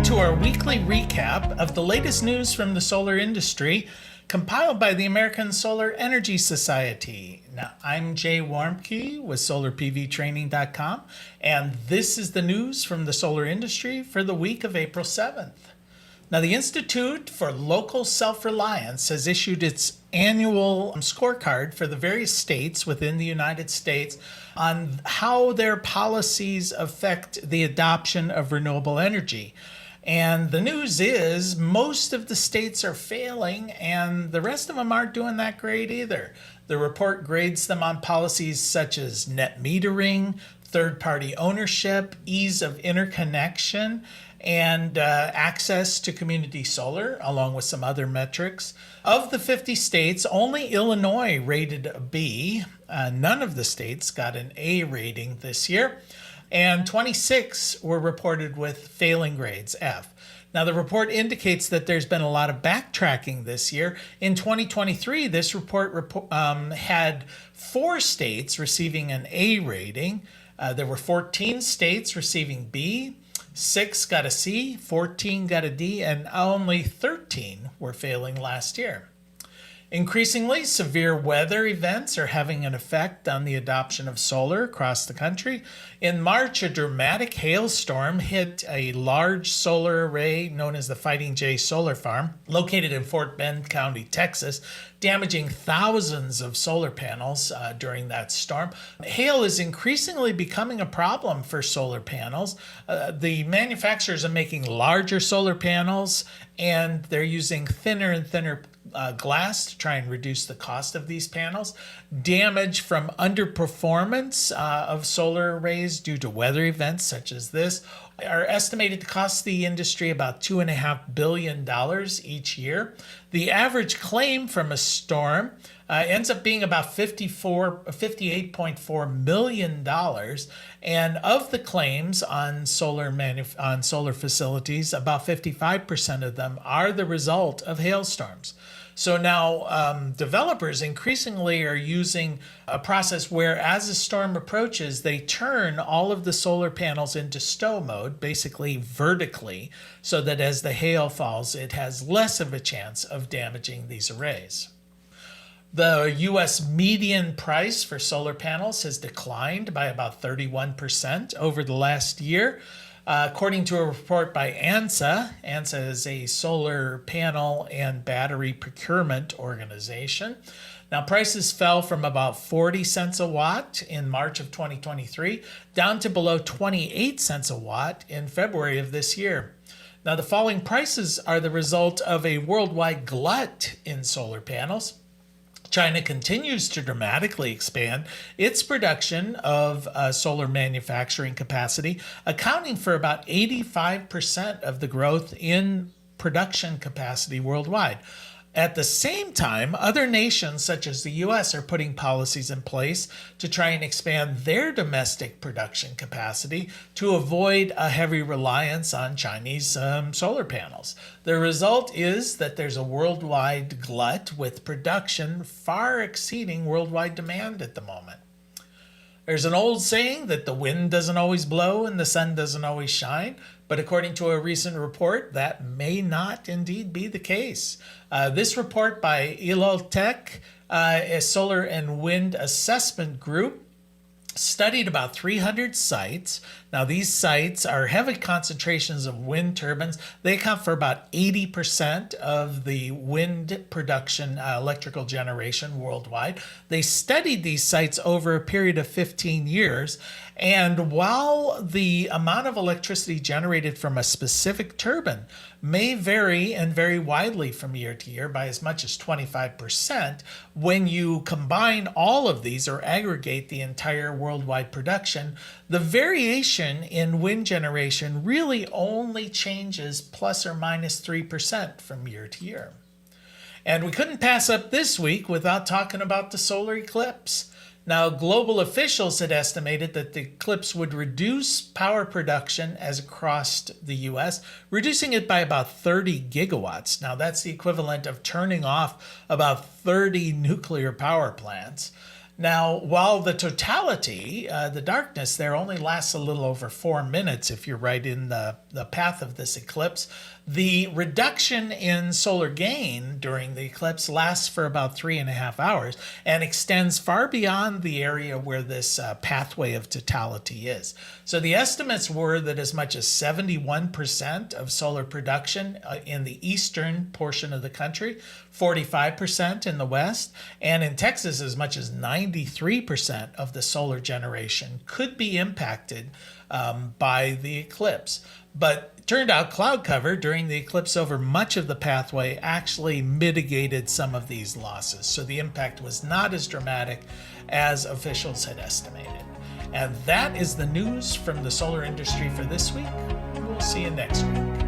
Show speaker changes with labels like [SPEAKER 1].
[SPEAKER 1] to our weekly recap of the latest news from the solar industry, compiled by the American Solar Energy Society. Now, I'm Jay Warmke with SolarPVTraining.com, and this is the news from the solar industry for the week of April 7th. Now, the Institute for Local Self-Reliance has issued its annual scorecard for the various states within the United States on how their policies affect the adoption of renewable energy. And the news is most of the states are failing, and the rest of them aren't doing that great either. The report grades them on policies such as net metering, third-party ownership, ease of interconnection, and access to community solar, along with some other metrics. Of the 50 states, only Illinois rated a B. None of the states got an A rating this year, and 26 were reported with failing grades, F. Now, the report indicates that there's been a lot of backtracking this year. In 2023, this report had 4 states receiving an A rating. There were 14 states receiving B, 6 got a C, 14 got a D, and only 13 were failing last year. Increasingly, severe weather events are having an effect on the adoption of solar across the country. In March, a dramatic hailstorm hit a large solar array known as the Fighting Jay Solar Farm, located in Fort Bend County, Texas, damaging thousands of solar panels during that storm. Hail is increasingly becoming a problem for solar panels. The manufacturers are making larger solar panels, and they're using thinner and thinner glass to try and reduce the cost of these panels. Damage from underperformance of solar arrays due to weather events such as this are estimated to cost the industry about $2.5 billion each year. The average claim from a storm ends up being about $58.4 million, and of the claims on solar facilities, about 55% of them are the result of hailstorms. So now developers increasingly are using a process where, as a storm approaches, they turn all of the solar panels into stow mode, basically vertically, so that as the hail falls, it has less of a chance of damaging these arrays. The U.S. median price for solar panels has declined by about 31% over the last year. According to a report by ANSA, ANSA is a solar panel and battery procurement organization. Now, prices fell from about 40 cents a watt in March of 2023 down to below 28 cents a watt in February of this year. Now, the falling prices are the result of a worldwide glut in solar panels. China continues to dramatically expand its production of solar manufacturing capacity, accounting for about 85% of the growth in production capacity worldwide. At the same time, other nations such as the U.S. are putting policies in place to try and expand their domestic production capacity to avoid a heavy reliance on Chinese solar panels. The result is that there's a worldwide glut with production far exceeding worldwide demand at the moment. There's an old saying that the wind doesn't always blow and the sun doesn't always shine, but according to a recent report, that may not indeed be the case. This report by Eloltech, a solar and wind assessment group, studied about 300 sites. Now, these sites are heavy concentrations of wind turbines. They account for about 80% of the wind production electrical generation worldwide. They studied these sites over a period of 15 years. And while the amount of electricity generated from a specific turbine may vary and vary widely from year to year by as much as 25%, when you combine all of these or aggregate the entire worldwide production, the variation in wind generation really only changes plus or minus 3% from year to year. And we couldn't pass up this week without talking about the solar eclipse. Now, global officials had estimated that the eclipse would reduce power production as across the U.S., reducing it by about 30 gigawatts. Now, that's the equivalent of turning off about 30 nuclear power plants. Now, while the totality, the darkness there only lasts a little over 4 minutes if you're right in the path of this eclipse, the reduction in solar gain during the eclipse lasts for about 3.5 hours and extends far beyond the area where this pathway of totality is. So the estimates were that as much as 71% of solar production in the eastern portion of the country, 45% in the west, and in Texas as much as 93% of the solar generation could be impacted by the eclipse. But it turned out cloud cover during the eclipse over much of the pathway actually mitigated some of these losses. So the impact was not as dramatic as officials had estimated. And that is the news from the solar industry for this week. We'll see you next week.